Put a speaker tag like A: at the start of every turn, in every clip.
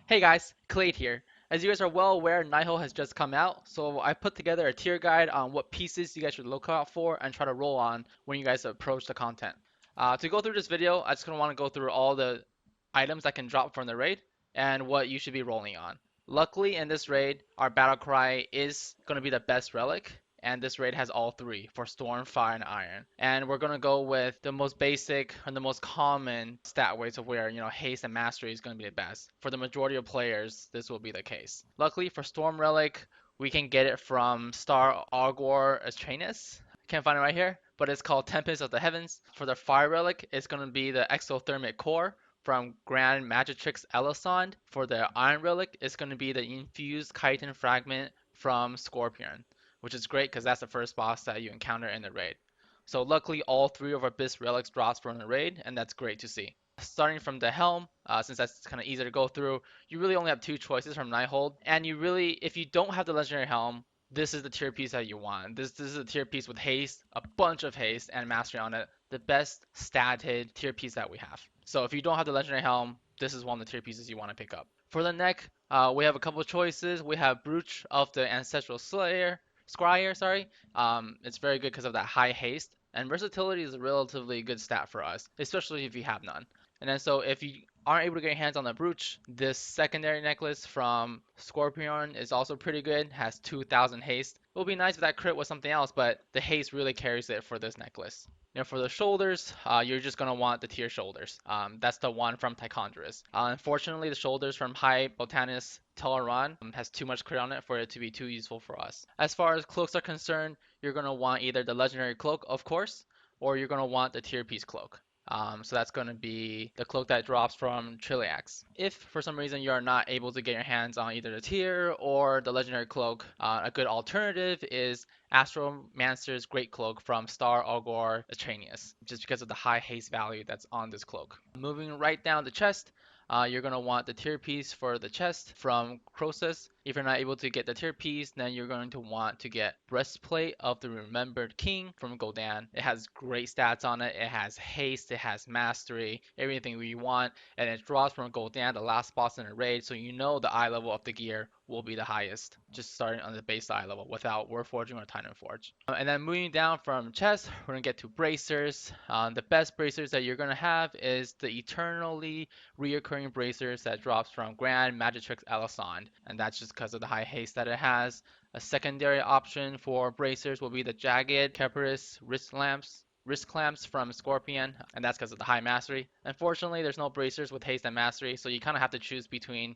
A: Hey guys, Kelade here. As you guys are well aware, Nighthold has just come out, so I put together a tier guide on what pieces you guys should look out for and try to roll on when you guys approach the content. To go through this video, I just gonna want to go through all the items that can drop from the raid and what you should be rolling on. Luckily, in this raid, our battle cry is gonna be the best relic, and this raid has all three for Storm, Fire, and Iron. And we're gonna go with the most basic and the most common stat ways of where haste and mastery is gonna be the best. For the majority of players, this will be the case. Luckily for Storm Relic, we can get it from Star Augor Astranus. Can't find it right here, but it's called Tempest of the Heavens. For the Fire Relic, it's gonna be the Exothermic Core from Grand Magitrix Elisand. For the Iron Relic, it's going to be the Infused Chitin Fragment from Scorpion, which is great because that's the first boss that you encounter in the raid. So luckily all three of our Abyss Relics drops from the raid, and that's great to see. Starting from the Helm, since that's kind of easier to go through, you really only have two choices from Nighthold, and you really, if you don't have the Legendary Helm, this is the tier piece that you want. This is a tier piece with haste, a bunch of haste and mastery on it. The best statted tier piece that we have. So if you don't have the legendary helm, this is one of the tier pieces you want to pick up. For the neck, we have a couple of choices. We have Brooch of the Ancestral Slayer, Scryer, sorry. It's very good because of that high haste, and versatility is a relatively good stat for us, especially if you have none. And then so if you aren't able to get your hands on the brooch, this secondary necklace from Scorpion is also pretty good, has 2000 haste. It would be nice if that crit was something else, but the haste really carries it for this necklace. Now for the shoulders, you're just going to want the tier shoulders. That's the one from Tychondris. Unfortunately, the shoulders from High Botanist Teleron has too much crit on it for it to be too useful for us. As far as cloaks are concerned, you're going to want either the legendary cloak, of course, or you're going to want the tier piece cloak. So that's going to be the cloak that drops from Triliax. If for some reason you are not able to get your hands on either the tier or the legendary cloak, a good alternative is Astromancer's Great Cloak from Star Augor Atranius, just because of the high haste value that's on this cloak. Moving right down the chest, you're going to want the tier piece for the chest from Croesus. If you're not able to get the tier piece, then you're going to want to get Breastplate of the Remembered King from Gul'dan. It has great stats on it. It has haste, it has mastery, everything we want, and it drops from Gul'dan, the last boss in the raid, so you know the eye level of the gear will be the highest, just starting on the base eye level without Warforging or Titan Forge. And then moving down from chest, we're going to get to bracers. The best bracers that you're going to have is the eternally reoccurring bracers that drops from Grand Magitrix Elisand, and that's just because of the high haste that it has. A secondary option for bracers will be the Jagged Caprice wrist clamps from Scorpion, and that's because of the high mastery. Unfortunately, there's no bracers with haste and mastery, so you kind of have to choose between,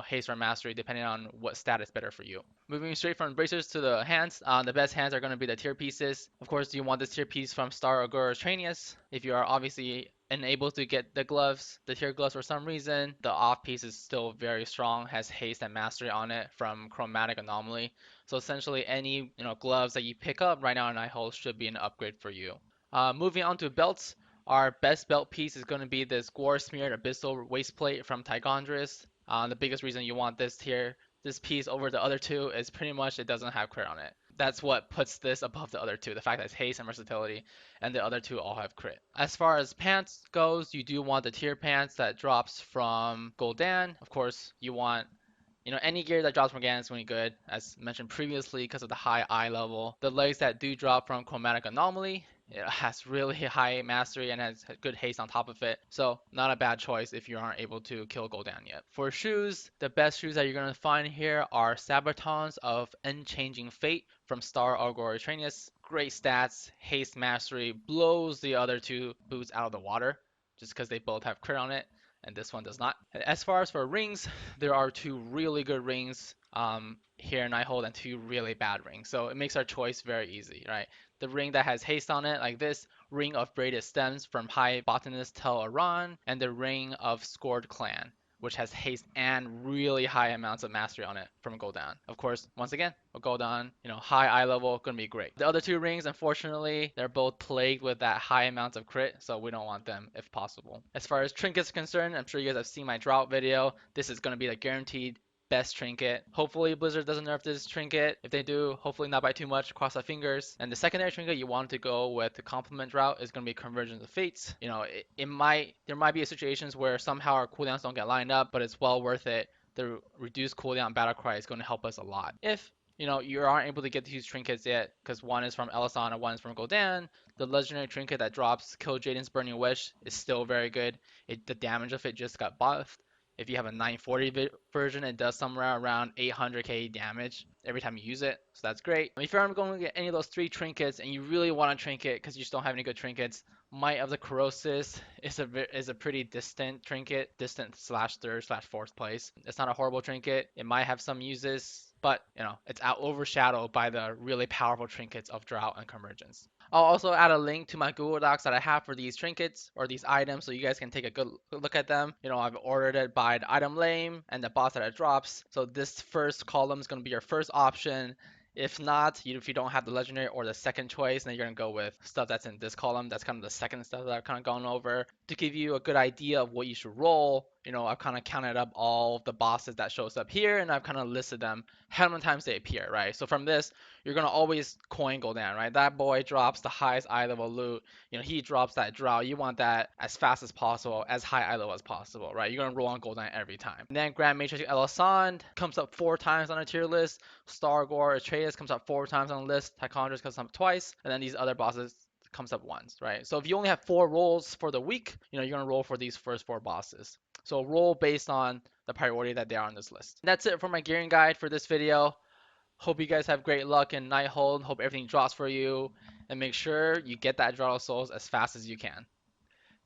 A: haste or mastery depending on what stat is better for you. Moving straight from bracers to the hands, the best hands are going to be the tier pieces. Of course, you want this tier piece from Star Augurus Tranius. If you are obviously unable to get the gloves, the tier gloves for some reason, the off piece is still very strong, has haste and mastery on it from Chromatic Anomaly. So essentially any gloves that you pick up right now in Nighthold should be an upgrade for you. Moving on to belts, our best belt piece is going to be this Gore Smeared Abyssal Waistplate from Tychondris. The biggest reason you want this piece over the other two is pretty much it doesn't have crit on it. That's what puts this above the other two, the fact that it's haste and versatility, and the other two all have crit. As far as pants goes, you do want the tier pants that drops from Gul'dan. Of course, you want any gear that drops from Gul'dan is really good, as mentioned previously, because of the high eye level. The legs that do drop from Chromatic Anomaly, it has really high mastery and has good haste on top of it. So not a bad choice if you aren't able to kill Gul'dan yet. For shoes, the best shoes that you're going to find here are Sabatons of Unchanging Fate from Star Augor Atranius. Great stats, haste mastery, blows the other two boots out of the water just because they both have crit on it, and this one does not. As far as for rings, there are two really good rings here in Nighthold and two really bad rings. So it makes our choice very easy, right? The ring that has haste on it, like this, Ring of Braided Stems from High Botanist Tel Aran, and the Ring of Scored Clan, which has haste and really high amounts of mastery on it from Gul'dan. Of course, once again, with Gul'dan, high eye level, gonna be great. The other two rings, unfortunately, they're both plagued with that high amounts of crit, so we don't want them if possible. As far as trinkets are concerned, I'm sure you guys have seen my drought video. This is gonna be the guaranteed best trinket. Hopefully Blizzard doesn't nerf this trinket. If they do, hopefully not by too much, cross our fingers. And the secondary trinket you want to go with the complement route is going to be Convergence of Fates. There might be situations where somehow our cooldowns don't get lined up, but it's well worth it the reduced cooldown battle cry is going to help us a lot. If you aren't able to get these trinkets yet, because one is from Elasan and one is from Gul'dan, the legendary trinket that drops Kill Jaden's Burning Wish is still very good. The damage of it just got buffed. If you have a 940 version, it does somewhere around 800k damage every time you use it, so that's great. If you're going to get any of those 3 trinkets and you really want a trinket because you just don't have any good trinkets, Might of the Corrosis is a pretty distant trinket, distant slash third slash fourth place. It's not a horrible trinket. It might have some uses, but it's overshadowed by the really powerful trinkets of Drought and Convergence. I'll also add a link to my Google Docs that I have for these trinkets or these items so you guys can take a good look at them. I've ordered it by the item name and the boss that it drops. So this first column is going to be your first option. If not, if you don't have the legendary or the second choice, then you're going to go with stuff that's in this column. That's kind of the second stuff that I've kind of gone over. To give you a good idea of what you should roll, I've kind of counted up all the bosses that shows up here, and I've kind of listed them how many times they appear, right? So from this, you're going to always coin Gul'dan, right? That boy drops the highest eye level loot. He drops that drought. You want that as fast as possible, as high eye level as possible, right? You're going to roll on Gul'dan every time. And then Grand Matrix Elisand comes up 4 times on a tier list. Stargore Atreus comes up 4 times on the list. Tychondrus comes up twice. And then these other bosses comes up once, right? So if you only have 4 rolls for the week, you're going to roll for these first 4 bosses. So roll based on the priority that they are on this list. That's it for my gearing guide for this video. Hope you guys have great luck in Nighthold. Hope everything drops for you. And make sure you get that Drought of Souls as fast as you can.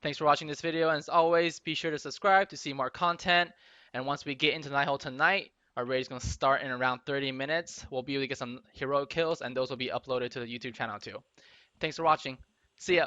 A: Thanks for watching this video, and as always, be sure to subscribe to see more content. And once we get into Nighthold tonight, our raid is going to start in around 30 minutes. We'll be able to get some heroic kills, and those will be uploaded to the YouTube channel too. Thanks for watching. See ya.